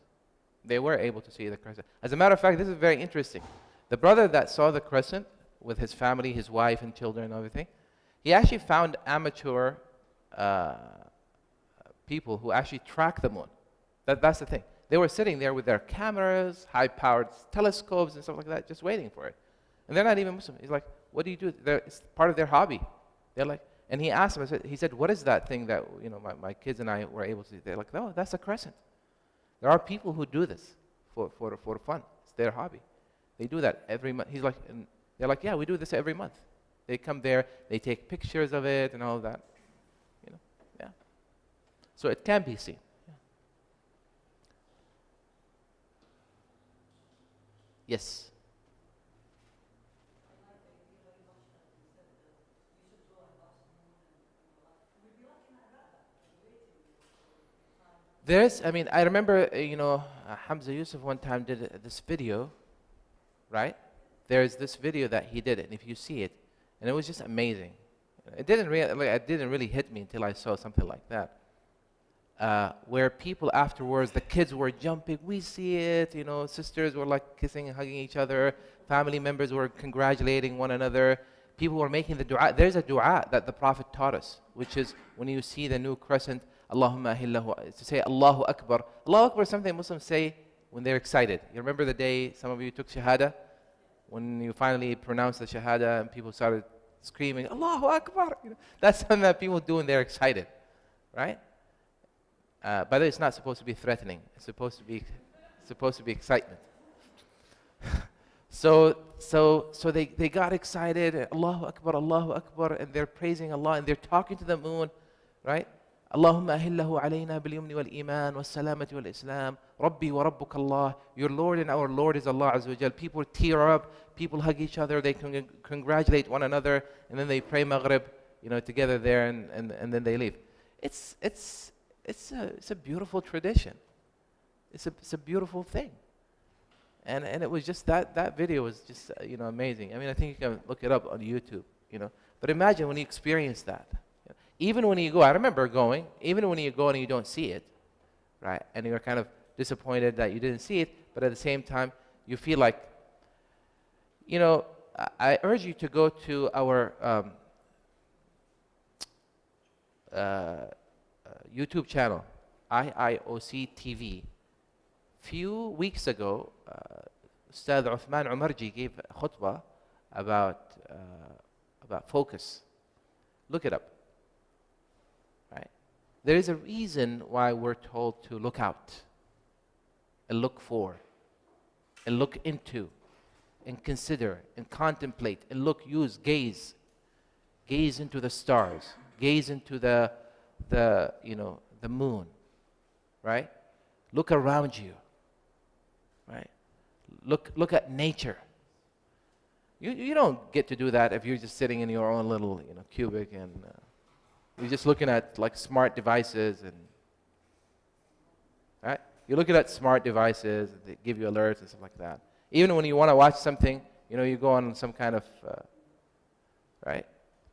They were able to see the crescent. As a matter of fact, this is very interesting. The brother that saw the crescent with his family, his wife and children and everything, he actually found amateur people who actually track the moon. That's the thing. They were sitting there with their cameras, high-powered telescopes and stuff like that, just waiting for it. And they're not even Muslim. He's like, what do you do? It's part of their hobby. They're like, and he asked them, he said, what is that thing that my kids and I were able to do? They're like, no, that's a crescent. There are people who do this for fun. It's their hobby. They do that every month. He's like, and they're like, yeah, we do this every month. They come there, they take pictures of it and all of that. Yeah. So it can be seen. Yeah. Yes. I remember, Hamza Yusuf one time did this video, right? There's this video that he did, and if you see it, and it was just amazing. It didn't really hit me until I saw something like that, where people afterwards, the kids were jumping. We see it, sisters were like kissing and hugging each other. Family members were congratulating one another. People were making the dua. There's a dua that the Prophet taught us, which is when you see the new crescent, Allahumma ahillahu, to say Allahu Akbar. Allahu Akbar is something Muslims say when they're excited. You remember the day some of you took Shahada? When you finally pronounced the Shahada and people started screaming, Allahu Akbar. That's something that people do when they're excited, right? By the way, it's not supposed to be threatening. It's supposed to be excitement. So they got excited, Allahu Akbar, and they're praising Allah, and they're talking to the moon, right? Allahumma ahillahu alayna bil yumni wal iman was salamati wal islam. Rabbi wa rabbuka Allah. Your Lord and our Lord is Allah Azza wa Jal. People tear up, people hug each other, they congratulate one another, and then they pray Maghrib, together there, and then they leave. It's a beautiful tradition. It's a beautiful thing. And it was just that video was just amazing. I think you can look it up on YouTube, But imagine when you experience that. Even when you go, I remember going, even when you go and you don't see it, right? And you're kind of disappointed that you didn't see it, but at the same time, you feel like, I urge you to go to our YouTube channel, IIOC TV. Few weeks ago, Ustad Uthman Umarji gave a khutbah about focus. Look it up. Right? There is a reason why we're told to look out and look for and look into and consider and contemplate and gaze into the stars, gaze into the moon, right? Look around you, right? Look at nature. You don't get to do that if you're just sitting in your own little cubic and you're just looking at like smart devices and right. You're looking at smart devices that give you alerts and stuff like that. Even when you want to watch something, you go on some kind of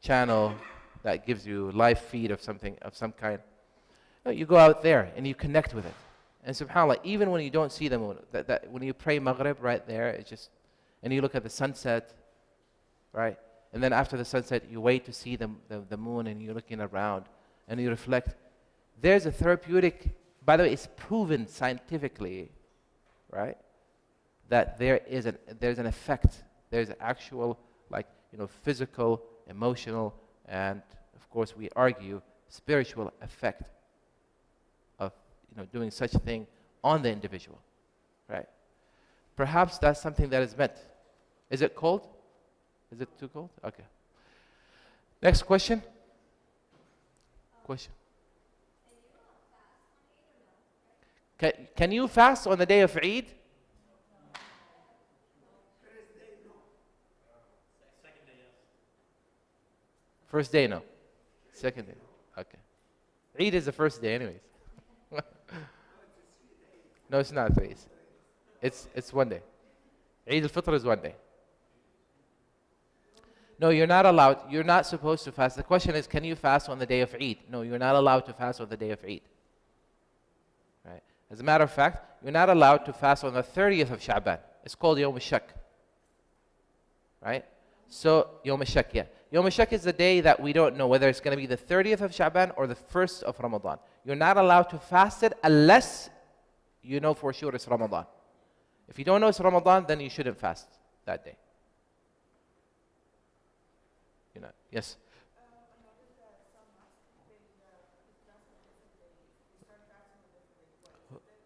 channel that gives you live feed of something of some kind. You go out there and you connect with it. And subhanAllah, even when you don't see the moon, that when you pray Maghrib right there, it's just, and you look at the sunset, right? And then after the sunset, you wait to see the moon and you're looking around and you reflect. There's a therapeutic, by the way, it's proven scientifically, right? That there's an effect. There's an actual, physical, emotional, and of course we argue, spiritual effect of doing such a thing on the individual, right? Perhaps that's something that is meant. Is it cold? Is it too cold? Okay. Next question. Question. Can you fast on the day of Eid? Second day, yes. First day, no. Second day, okay. Eid is the first day, anyways. No, it's not 3 days. It's one day. Eid al-Fitr is one day. No, you're not allowed. You're not supposed to fast. The question is, can you fast on the day of Eid? No, you're not allowed to fast on the day of Eid. Right? As a matter of fact, you're not allowed to fast on the 30th of Sha'ban. It's called Yawm al-Shak. Right? So, Yawm al-Shak, yeah. Yawm al-Shak is the day that we don't know whether it's going to be the 30th of Sha'ban or the 1st of Ramadan. You're not allowed to fast it unless you know for sure it's Ramadan. If you don't know it's Ramadan, then you shouldn't fast that day. You know, yes?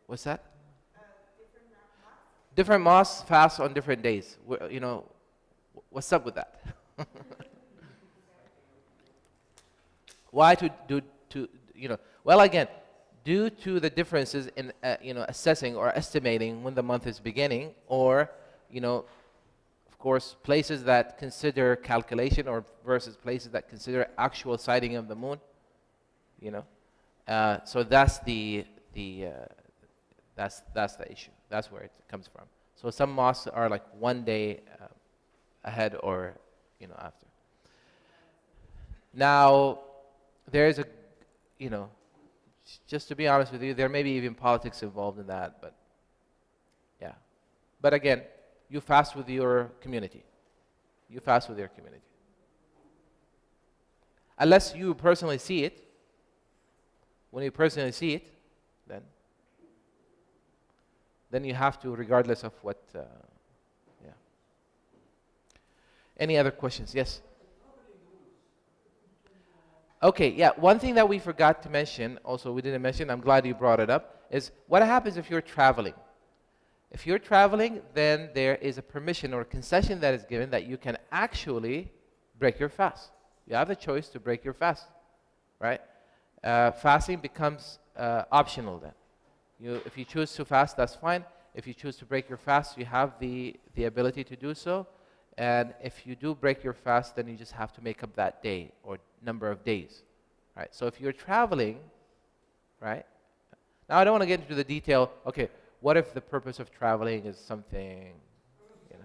What's that? Different mosques fast on different days. You know, what's up with that? Why you know, well, again, due to the differences in, you know, assessing or estimating when the month is beginning, or, you know, of course, places that consider calculation or versus places that consider actual sighting of the moon, you know. So that's the issue. That's where it comes from. So some mosques are like one day ahead or, you know, after. Now, there's a, you know, just to be honest with you, there may be even politics involved in that, but yeah. But again, you fast with your community. You fast with your community. Unless you personally see it. When you personally see it, then you have to, regardless of what, yeah. Any other questions? Yes? Okay, yeah, one thing that we forgot to mention, also we didn't mention, I'm glad you brought it up, is what happens if you're traveling? If you're traveling, then there is a permission or concession that is given that you can actually break your fast. You have the choice to break your fast, right? Fasting becomes optional then. If you choose to fast, that's fine. If you choose to break your fast, you have the ability to do so. And if you do break your fast, then you just have to make up that day or number of days, right? So if you're traveling, right? Now I don't want to get into the detail. Okay, what if the purpose of traveling is something, you know?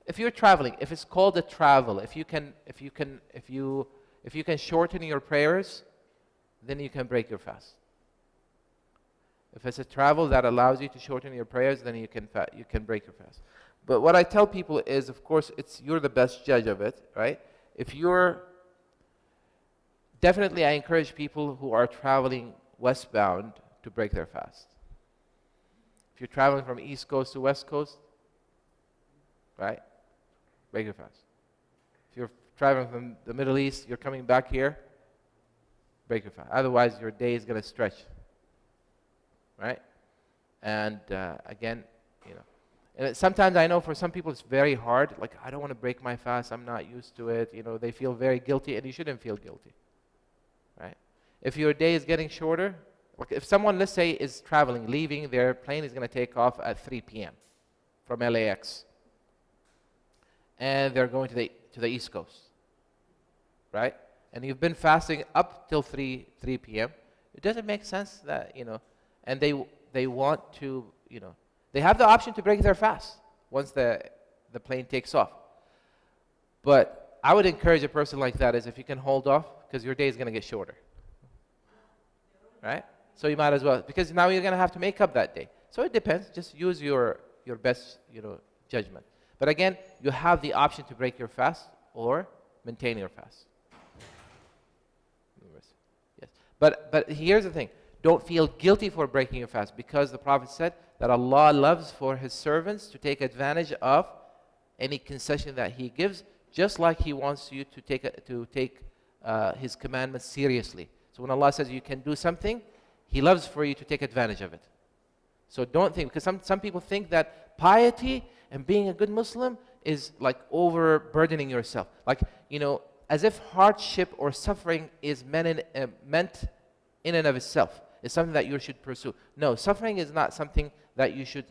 If you're traveling, if it's called a travel, if you can shorten your prayers, then you can break your fast. If it's a travel that allows you to shorten your prayers, then you can break your fast. But what I tell people is, of course, you're the best judge of it, right? Definitely I encourage people who are traveling westbound to break their fast. If you're traveling from East Coast to West Coast, right? Break your fast. If you're traveling from the Middle East, you're coming back here, break your fast. Otherwise, your day is going to stretch, right? And again, you know, and sometimes I know for some people it's very hard. Like, I don't want to break my fast. I'm not used to it. You know, they feel very guilty, and you shouldn't feel guilty, right? If your day is getting shorter, like if someone, let's say, is traveling, leaving, their plane is going to take off at 3 p.m. from LAX, and they're going to the East Coast, right? And you've been fasting up till 3 p.m. It doesn't make sense that, you know, and they want to, you know, they have the option to break their fast once the plane takes off. But I would encourage a person like that is if you can hold off, because your day is going to get shorter, right? So you might as well, because now you're going to have to make up that day. So it depends. Just use your best, you know, judgment. But again, you have the option to break your fast or maintain your fast. Yes. But here's the thing. Don't feel guilty for breaking your fast, because the Prophet said that Allah loves for His servants to take advantage of any concession that He gives, just like He wants you to take His commandments seriously. So when Allah says you can do something, He loves for you to take advantage of it. So don't think, because some people think that piety and being a good Muslim is like overburdening yourself. Like, you know, as if hardship or suffering is meant in and of itself. It's something that you should pursue. No, suffering is not something that you should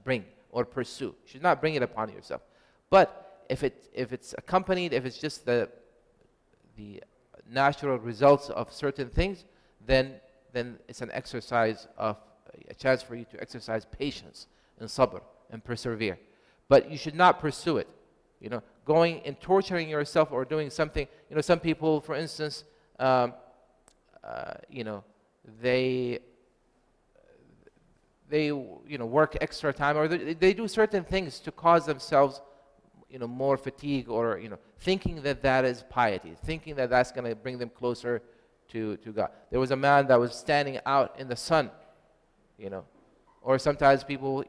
bring or pursue. You should not bring it upon yourself. But if it's accompanied, if it's just the natural results of certain things, then it's an exercise of a chance for you to exercise patience and sabr and persevere. But you should not pursue it. You know, going and torturing yourself or doing something. Some people, for instance, you know, they work extra time, or they do certain things to cause themselves more fatigue, or thinking that that is piety, thinking that that's going to bring them closer to God. There was a man that was standing out in the sun, or sometimes people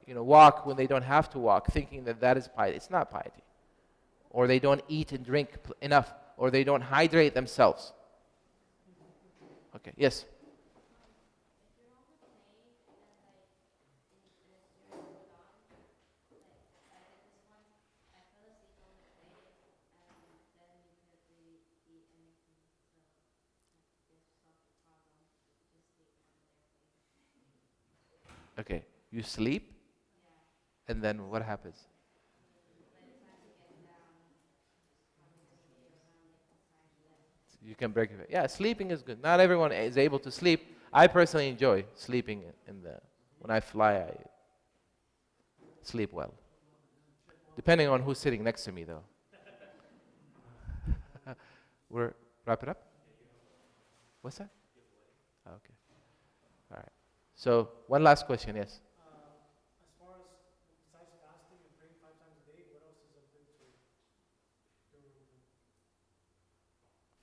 walk when they don't have to walk, thinking that that is piety. It's not piety. Or they don't eat and drink enough, or they don't hydrate themselves. Okay, yes. Okay, you sleep, and then what happens? You can break it. Yeah, sleeping is good. Not everyone is able to sleep. I personally enjoy sleeping when I fly. I sleep well. Depending on who's sitting next to me, though. We're wrap it up. What's that? Okay. All right. So one last question. Yes. As far as besides fasting and praying 5 times a day, what else is a good to do in Ramadan?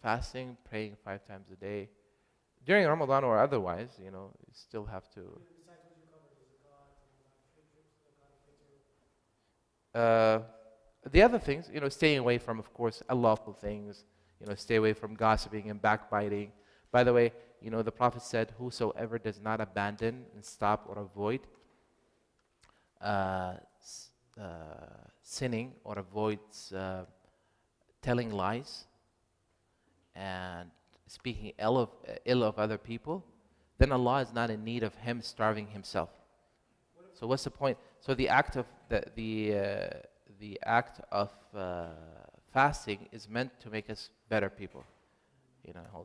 Fasting, praying 5 times a day, during Ramadan or otherwise, you still have to. Besides what you covered, the zakat and all that, fitr. The other things, staying away from, of course, unlawful things. Stay away from gossiping and backbiting. By the way, the Prophet said, "Whosoever does not abandon and stop or avoid sinning, or avoids telling lies and speaking ill of other people, then Allah is not in need of him starving himself." So what's the point? So the act of fasting is meant to make us better people. Hold